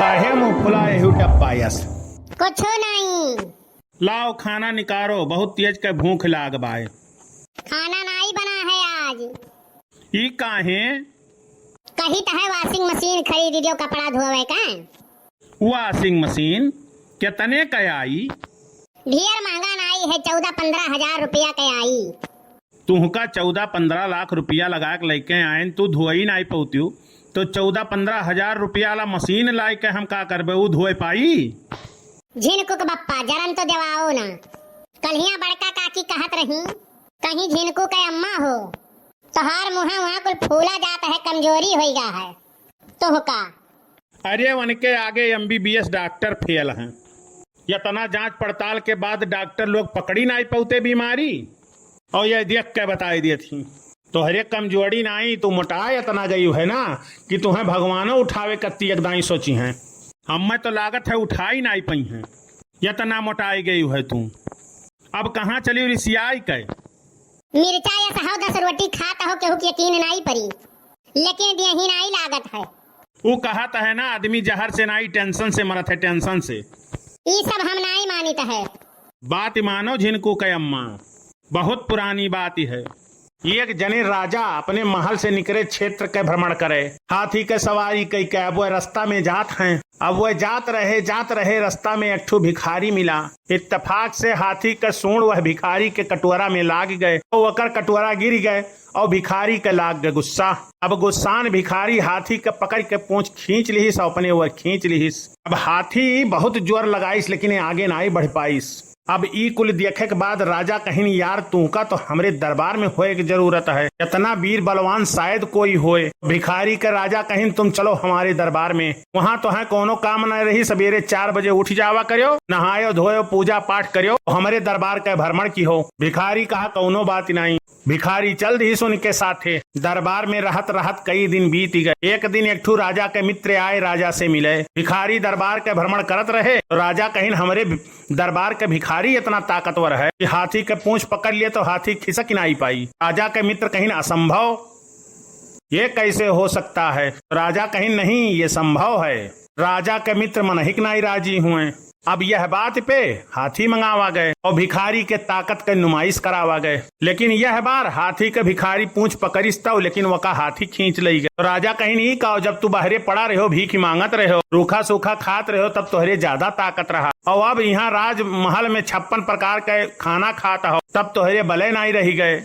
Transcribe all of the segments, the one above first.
काहे मुंह फुलाए हुटा पायस। कुछ नहीं। लाओ खाना निकारो, बहुत तेज के भूख लाग बाए। खाना नहीं बना है आज। ई काहे? कही तो है वॉशिंग मशीन खरीदी जो कपड़ा धोवे का। वॉशिंग मशीन कितने का आई? ढेर महंगा नहीं है, 14-15 हजार रुपया का आई। तुहका 14-15 लाख रुपया लगा के लेके आए, तू धोई नहीं पौत्यू तो 14-15 हजार रुपया वाला मशीन ला के हम का करबे? वो धोए पाई? झिनकुक बप्पा जरन तो देवाओ ना। कल्हिया बड़का काकी कहत रही कहीं झिनकू के अम्मा हो तोहार मुहा वहाँ कुल फूला जाता है, कमजोरी हो गया है तोहका। अरे उनके आगे MBBS डॉक्टर फेल हैं। इतना जांच पड़ताल के बाद डॉक्टर लोग पकड़ी नहीं पाते बीमारी, और ये देख के बताई दी थी तो हरे कमजोरी नहीं, तू मोटाए इतना गई है ना कि तुम्हें भगवानों उठावे कत्ती एकदम सोची हैं। हमें तो लागत है उठाई नहीं पाई हैं, इतना मोटाई गई है तू। अब कहाँ चली रिसियाई के? मिर्चा या सहाव 10 रोटी खाता हो केहू के यकीन नहीं पड़ी, लेकिन यही नहीं लागत है। वो कहता है ना आदमी जहर से नहीं टेंशन से मरत है, टेंशन से। ये सब हम नहीं मानित है। बात मानो झिनकू के अम्मा, बहुत पुरानी बात ही है। एक जने राजा अपने महल से निकले क्षेत्र के भ्रमण करे, हाथी के सवारी कई के। अब वह रास्ता में जात हैं। अब वह जात रहे रास्ता में एक ठो भिखारी मिला। इत्तेफाक से हाथी के सूंड वह भिखारी के कटोरा में लाग गए, तो वकर कटोरा गिर गए और भिखारी के लाग गए गुस्सा। अब गुस्सान भिखारी हाथी के पकड़ के पूंछ खींच लिहिस, अपने वह खींच लिहिस। अब हाथी बहुत जोर लगाइस लेकिन आगे नहीं बढ़ पाइस। अब ई कुल देखे के बाद राजा कहीं यार तुमका तो हमरे दरबार में होए की जरूरत है, इतना वीर बलवान शायद कोई होए। भिखारी के राजा कहीं तुम चलो हमारे दरबार में, वहाँ तो है कोनो काम न रही। सवेरे 4 बजे उठ जावा करियो, नहायो धोयो पूजा पाठ करियो, हमारे दरबार के भ्रमण की हो। भिखारी कहा कोनो बात नहीं। भिखारी चल दी उनके साथे। दरबार में रहत कई दिन बीत गए। एक दिन एक ठू राजा के मित्र आए, राजा से मिले। भिखारी दरबार के भ्रमण करत रहे तो राजा कहीं हमरे दरबार के भिखारी इतना ताकतवर है कि हाथी के पूंछ पकड़ लिए तो हाथी खिसक नहीं पाई। राजा के मित्र कहीं असंभव, ये कैसे हो सकता है? राजा कहीं नहीं, ये संभव है। राजा के मित्र मनहिक नहीं राजी हुए। अब यह बात पे हाथी मंगावा गए और भिखारी के ताकत के नुमाइश करावा गए, लेकिन यह बार हाथी के भिखारी पूंछ पकड़िस तो लेकिन वका हाथी खींच ले गए। तो राजा कहीं नहीं कहो, जब तू बहरे पड़ा रहो, भीख मांगत रहो, रूखा सूखा खात रहो, तब तोहरे ज्यादा ताकत रहा। और अब यहाँ राज महल में 56 प्रकार के खाना खाता हो, तब तोहरे बले नहीं रही गए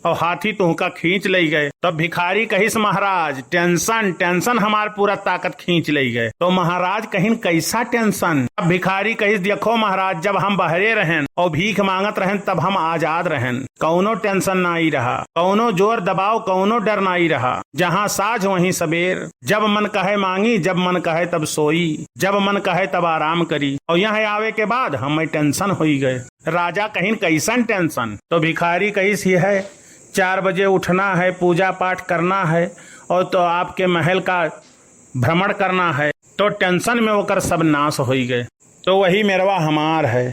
और हाथी तुहका खींच ले गए। तब भिखारी कहिस महाराज टेंशन हमार पूरा ताकत खींच ले गए। तो महाराज कहीं कैसा टेंशन? अब भिखारी कहिस देखो महाराज, जब हम बहरे रहन और भीख मांगत रहन तब हम आजाद रहन, कौनो टेंशन नहीं रहा, कौनो जोर दबाव, कौनो डर नहीं रहा। जहाँ साझ वहीं सबेर, जब मन कहे मांगी, जब मन कहे तब सोई, जब मन कहे तब आराम करी। और यहाँ आवे के बाद हमें टेंशन हो गए। राजा कहीं कैसन टेंशन? तो भिखारी कहिस ये है 4 बजे उठना है, पूजा पाठ करना है और तो आपके महल का भ्रमण करना है। तो टेंशन में होकर सब नाश हो गए। तो वही मेरवा हमार है।